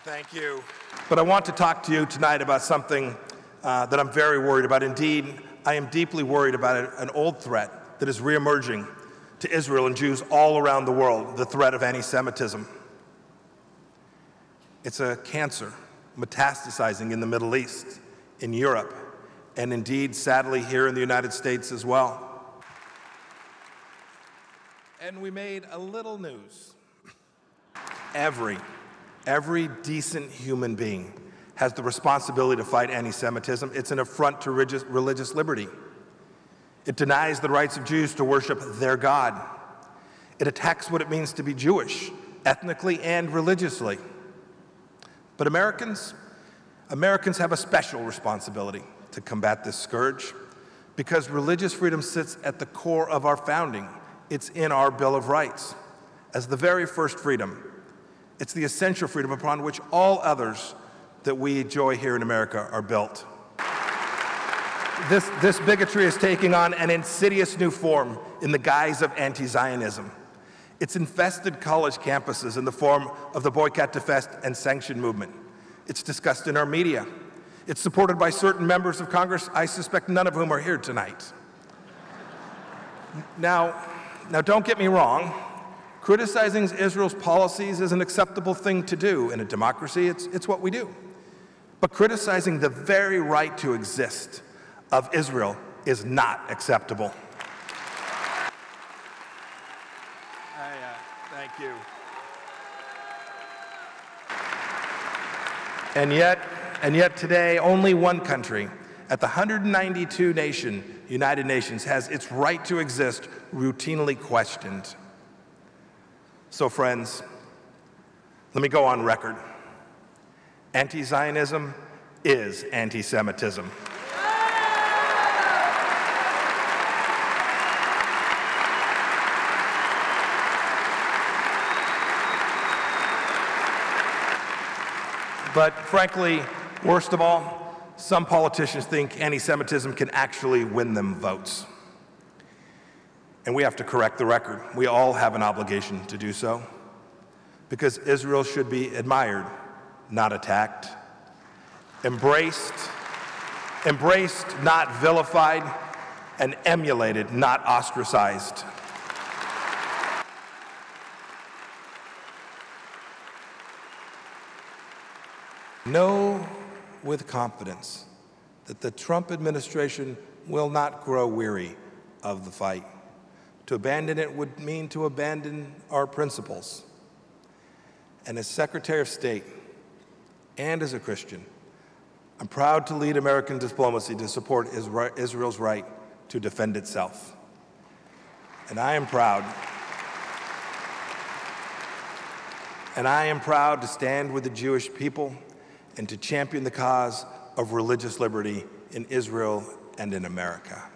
Thank you. But I want to talk to you tonight about something that I'm very worried about. Indeed, I am deeply worried about an old threat that is reemerging to Israel and Jews all around the world, the threat of anti-Semitism. It's a cancer metastasizing in the Middle East, in Europe, and indeed, sadly, here in the United States as well. And we made a little news. Every decent human being has the responsibility to fight anti-Semitism. It's an affront to religious liberty. It denies the rights of Jews to worship their God. It attacks what it means to be Jewish, ethnically and religiously. But Americans have a special responsibility to combat this scourge because religious freedom sits at the core of our founding. It's in our Bill of Rights. As the very first freedom, it's the essential freedom upon which all others that we enjoy here in America are built. This bigotry is taking on an insidious new form in the guise of anti-Zionism. It's infested college campuses in the form of the Boycott, Defest, and Sanction movement. It's discussed in our media. It's supported by certain members of Congress, I suspect none of whom are here tonight. Now don't get me wrong. Criticizing Israel's policies is an acceptable thing to do in a democracy. It's what we do. But criticizing the very right to exist of Israel is not acceptable. Thank you. And yet today, only one country at the 192 United Nations has its right to exist routinely questioned. So friends, let me go on record. Anti-Zionism is anti-Semitism. But frankly, worst of all, some politicians think anti-Semitism can actually win them votes. And we have to correct the record. We all have an obligation to do so, because Israel should be admired, not attacked, embraced, not vilified, and emulated, not ostracized. Know with confidence that the Trump administration will not grow weary of the fight. To abandon it would mean to abandon our principles. And as Secretary of State and as a Christian, I'm proud to lead American diplomacy to support Israel's right to defend itself. And I am proud to stand with the Jewish people and to champion the cause of religious liberty in Israel and in America.